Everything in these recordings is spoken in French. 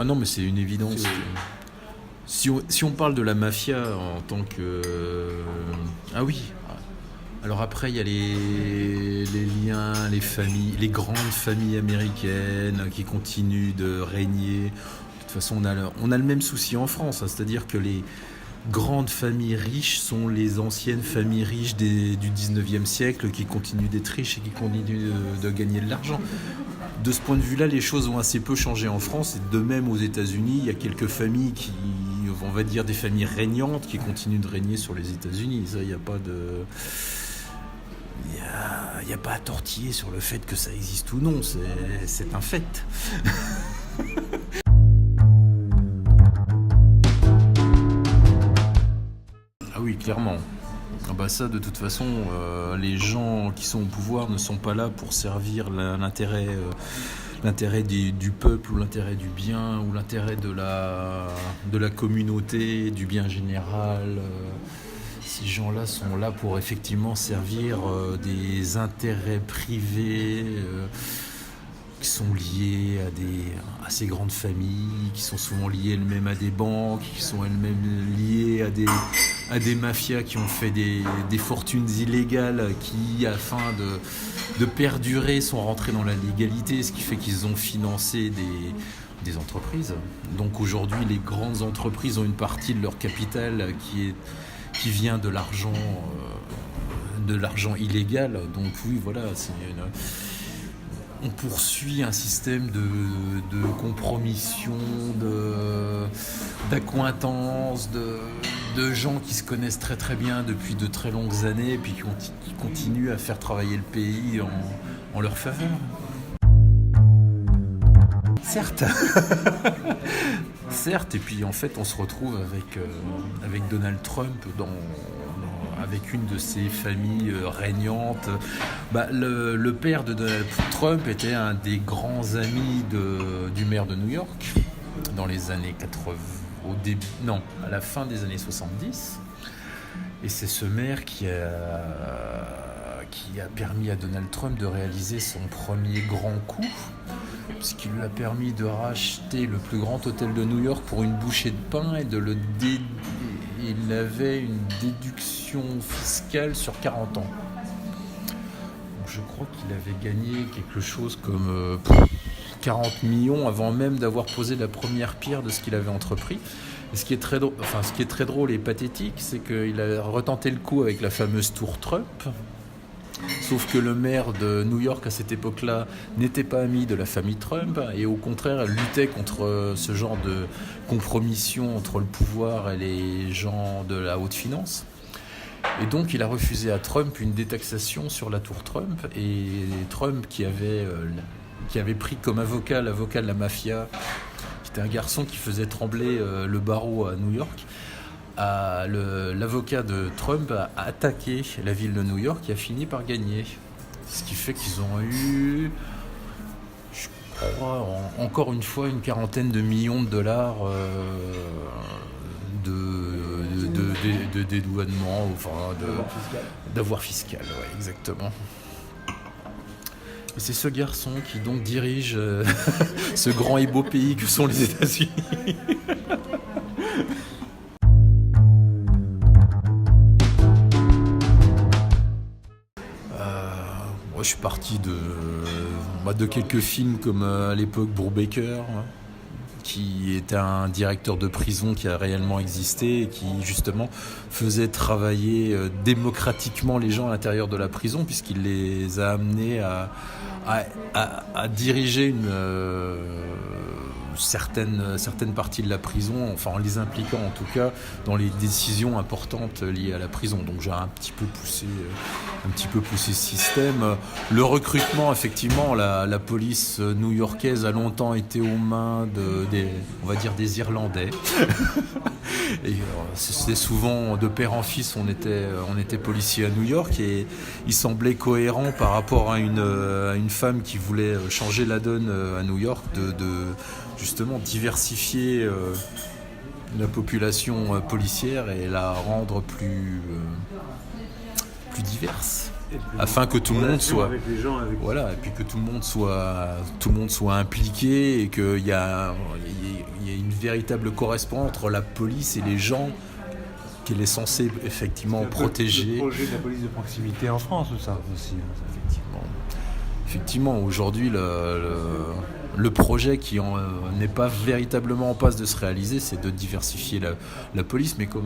non, mais c'est une évidence. Si on parle de la mafia en tant que... Ah oui. Alors après, il y a les liens, les familles, les grandes familles américaines qui continuent de régner. De toute façon, on a le même souci en France, hein, c'est-à-dire que les grandes familles riches sont les anciennes familles riches du 19e siècle qui continuent d'être riches et qui continuent de gagner de l'argent. De ce point de vue-là, les choses ont assez peu changé en France. Et de même, aux États-Unis, il y a quelques familles qui, on va dire, des familles régnantes qui continuent de régner sur les États-Unis. Ça, il n'y a pas de... Il n'y a pas à tortiller sur le fait que ça existe ou non, c'est un fait. Ah oui, clairement. Ah bah ça, de toute façon, les gens qui sont au pouvoir ne sont pas là pour servir l'intérêt du peuple ou l'intérêt du bien ou l'intérêt de la communauté, du bien général. Ces gens-là sont là pour effectivement servir des intérêts privés qui sont liés à ces grandes familles, qui sont souvent liées elles-mêmes à des banques, qui sont elles-mêmes liées à des mafias qui ont fait des fortunes illégales qui, afin de perdurer, sont rentrés dans la légalité, ce qui fait qu'ils ont financé des entreprises. Donc aujourd'hui, les grandes entreprises ont une partie de leur capital qui vient de l'argent illégal. Donc oui, voilà, on poursuit un système de compromission, d'accointance, de gens qui se connaissent très très bien depuis de très longues années et puis qui continuent à faire travailler le pays en leur faveur. Certes. Certes, et puis en fait on se retrouve avec Donald Trump avec une de ses familles régnantes. Le père de Donald Trump était un des grands amis du maire de New York dans les années 80, à la fin des années 70. Et c'est ce maire qui a permis à Donald Trump de réaliser son premier grand coup, puisqu'il lui a permis de racheter le plus grand hôtel de New York pour une bouchée de pain et il avait une déduction fiscale sur 40 ans. Donc je crois qu'il avait gagné quelque chose comme 40 millions avant même d'avoir posé la première pierre de ce qu'il avait entrepris. Et ce qui est très drôle et pathétique, c'est qu'il a retenté le coup avec la fameuse tour Trump. Sauf que le maire de New York à cette époque-là n'était pas ami de la famille Trump et au contraire luttait contre ce genre de compromission entre le pouvoir et les gens de la haute finance. Et donc il a refusé à Trump une détaxation sur la tour Trump, et Trump qui avait pris comme avocat l'avocat de la mafia, qui était un garçon qui faisait trembler le barreau à New York. L'avocat de Trump a attaqué la ville de New York et a fini par gagner. Ce qui fait qu'ils ont eu, je crois, encore une fois, une quarantaine de millions de dollars de dédouanement, d'avoir fiscal. Ouais, exactement. Et c'est ce garçon qui donc dirige ce grand et beau pays que sont les États-Unis. Moi, je suis parti de quelques films comme à l'époque Brubaker, qui était un directeur de prison qui a réellement existé et qui justement faisait travailler démocratiquement les gens à l'intérieur de la prison, puisqu'il les a amenés à diriger certaines parties de la prison, enfin en les impliquant en tout cas dans les décisions importantes liées à la prison. Donc j'ai un petit peu poussé ce système. Le recrutement, effectivement, la police new-yorkaise a longtemps été aux mains on va dire des Irlandais. Et c'était souvent de père en fils, on était policier à New York, et il semblait cohérent par rapport à une femme qui voulait changer la donne à New York de justement diversifier la population policière et la rendre plus diverse. afin que tout le monde soit avec les gens, voilà, et puis que tout le monde soit impliqué et qu'il y a une véritable correspondance entre la police et les gens qu'elle est censée effectivement protéger. Le projet de la police de proximité en France, tout ça aussi. Effectivement, aujourd'hui, le projet qui n'est pas véritablement en passe de se réaliser, c'est de diversifier la police, mais comme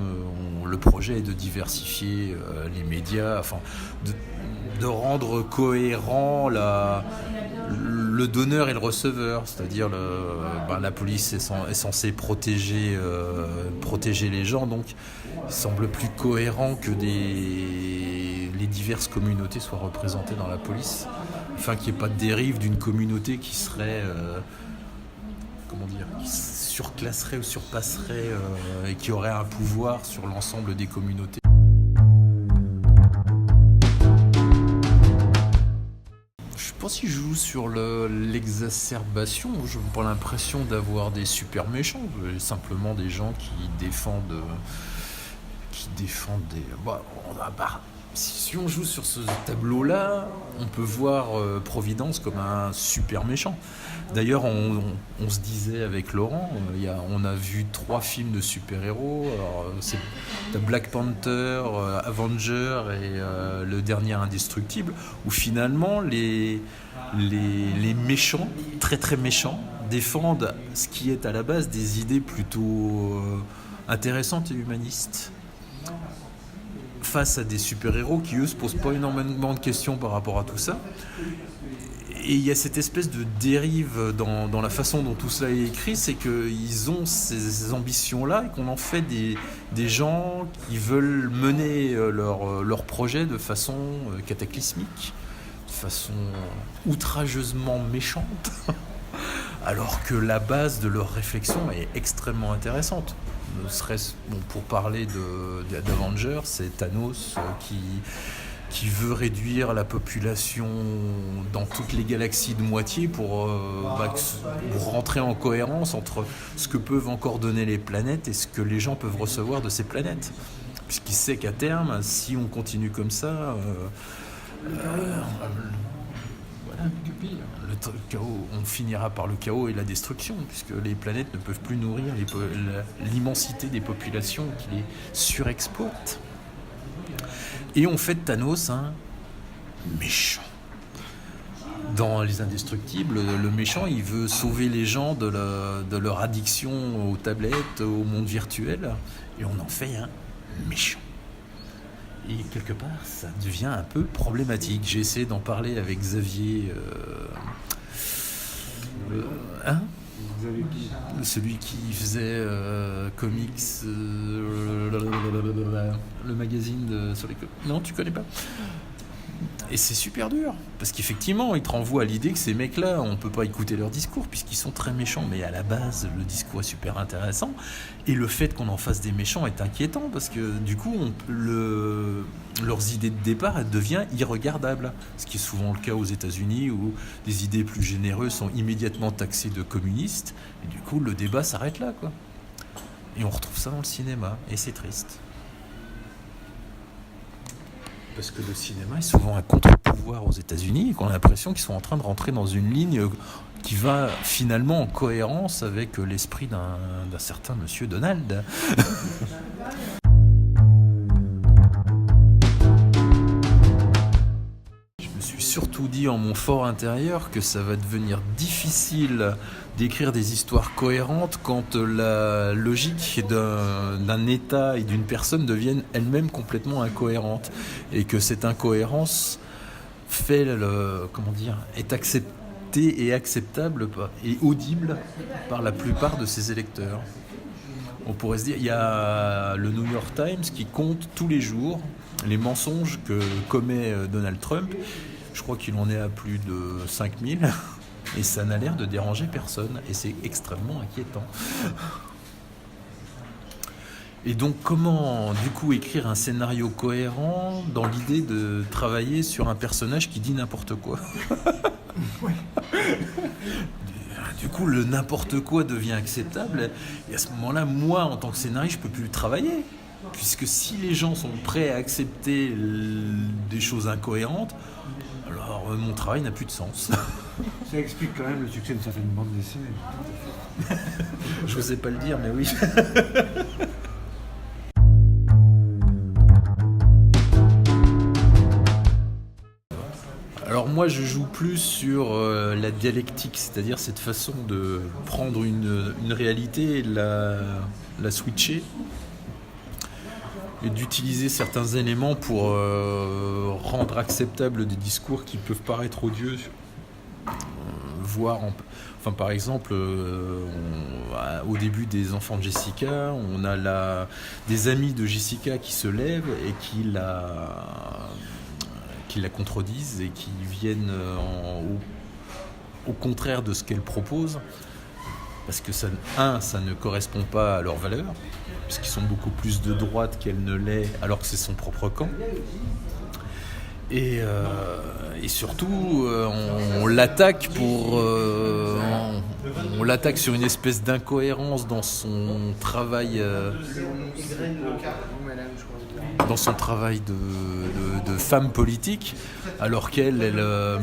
le projet est de diversifier les médias, enfin, de rendre cohérent le donneur et le receveur, c'est-à-dire la police est censée protéger les gens, donc il semble plus cohérent que les diverses communautés soient représentées dans la police, afin qu'il n'y ait pas de dérive d'une communauté qui serait qui surclasserait ou surpasserait et qui aurait un pouvoir sur l'ensemble des communautés. Je sais pas si je joue sur l'exacerbation. Je n'ai pas l'impression d'avoir des super méchants, simplement des gens qui défendent des... Si on joue sur ce tableau-là, on peut voir Providence comme un super méchant. D'ailleurs, on se disait avec Laurent, on a vu 3 films de super-héros. T'as Black Panther, Avenger et le dernier Indestructible, où finalement les méchants, très très méchants, défendent ce qui est à la base des idées plutôt intéressantes et humanistes, face à des super-héros qui, eux, se posent pas énormément de questions par rapport à tout ça. Et il y a cette espèce de dérive dans la façon dont tout cela est écrit, c'est qu'ils ont ces ambitions-là et qu'on en fait des gens qui veulent mener leur projet de façon cataclysmique, de façon outrageusement méchante, alors que la base de leur réflexion est extrêmement intéressante. Ne serait-ce, pour parler d'Avengers, c'est Thanos qui veut réduire la population dans toutes les galaxies de moitié pour rentrer en cohérence entre ce que peuvent encore donner les planètes et ce que les gens peuvent recevoir de ces planètes. Puisqu'il sait qu'à terme, si on continue comme ça, le chaos, on finira par le chaos et la destruction, puisque les planètes ne peuvent plus nourrir l'immensité des populations qui les surexploitent. Et on fait de Thanos un méchant. Dans Les Indestructibles, le méchant, il veut sauver les gens de leur addiction aux tablettes, au monde virtuel, et on en fait un méchant. Et quelque part, ça devient un peu problématique. J'ai essayé d'en parler avec Xavier. Celui qui faisait comics, le magazine sur les comics. Non, tu connais pas. Et c'est super dur, parce qu'effectivement, ils te renvoient à l'idée que ces mecs-là, on peut pas écouter leur discours, puisqu'ils sont très méchants, mais à la base, le discours est super intéressant, et le fait qu'on en fasse des méchants est inquiétant, parce que du coup, leurs idées de départ, elles deviennent irregardables, ce qui est souvent le cas aux États-Unis, où des idées plus généreuses sont immédiatement taxées de communistes, et du coup, le débat s'arrête là, quoi. Et on retrouve ça dans le cinéma, et c'est triste. Parce que le cinéma est souvent un contre-pouvoir aux États-Unis et qu'on a l'impression qu'ils sont en train de rentrer dans une ligne qui va finalement en cohérence avec l'esprit d'un certain monsieur Donald. Je me suis surtout dit en mon fort intérieur que ça va devenir difficile d'écrire des histoires cohérentes quand la logique d'un État et d'une personne deviennent elles-mêmes complètement incohérentes et que cette incohérence est acceptée et acceptable et audible par la plupart de ses électeurs. On pourrait se dire, il y a le New York Times qui compte tous les jours les mensonges que commet Donald Trump. Je crois qu'il en est à plus de 5000. Et ça n'a l'air de déranger personne. Et c'est extrêmement inquiétant. Et donc, comment, du coup, écrire un scénario cohérent dans l'idée de travailler sur un personnage qui dit n'importe quoi ? Du coup, le n'importe quoi devient acceptable. Et à ce moment-là, moi, en tant que scénariste, je ne peux plus travailler. Puisque si les gens sont prêts à accepter des choses incohérentes, alors mon travail n'a plus de sens. Ça explique quand même le succès de certaines bandes dessinées. Je n'osais pas le dire, mais oui. Alors moi je joue plus sur la dialectique, c'est-à-dire cette façon de prendre une réalité et de la switcher et d'utiliser certains éléments pour rendre acceptables des discours qui peuvent paraître odieux, voire enfin par exemple au début des Enfants de Jessica, on a des amis de Jessica qui se lèvent et qui la contredisent et qui viennent au contraire de ce qu'elle propose, parce que ça ne correspond pas à leurs valeurs, puisqu'ils sont beaucoup plus de droite qu'elle ne l'est, alors que c'est son propre camp. Et surtout, on l'attaque on l'attaque sur une espèce d'incohérence dans son travail. Dans son travail de femme politique, alors qu'elle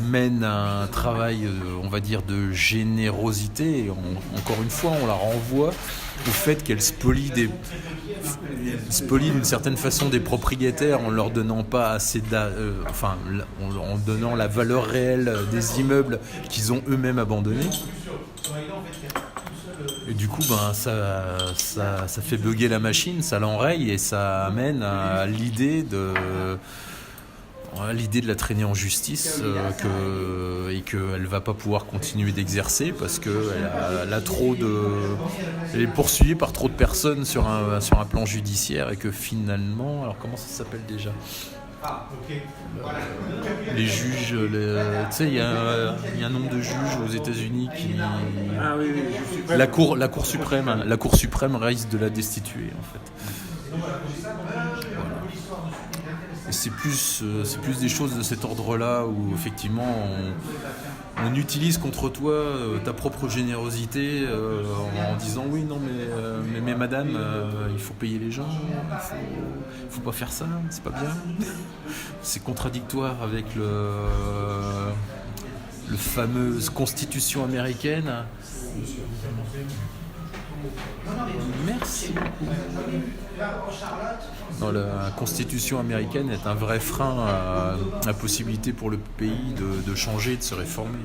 mène un travail, on va dire, de générosité. Et encore une fois, on la renvoie au fait qu'elle spolie d'une certaine façon des propriétaires en leur donnant pas assez en donnant la valeur réelle des immeubles qu'ils ont eux-mêmes abandonnés. Et du coup, ça fait bugger la machine, ça l'enraye et ça amène à l'idée de la traîner en justice et qu'elle ne va pas pouvoir continuer d'exercer parce qu'elle elle est poursuivie par trop de personnes sur un plan judiciaire et que finalement, alors comment ça s'appelle déjà ? Les juges, tu sais, il y a un nombre de juges aux États-Unis qui. Ah oui, la Cour suprême risque de la destituer en fait. Voilà. Et c'est plus des choses de cet ordre-là où effectivement on utilise contre toi ta propre générosité en disant oui non mais madame il faut payer les gens, il faut pas faire ça, c'est pas bien. C'est contradictoire avec le fameuse constitution américaine. Merci. Non, la constitution américaine est un vrai frein à la possibilité pour le pays de changer, de se réformer.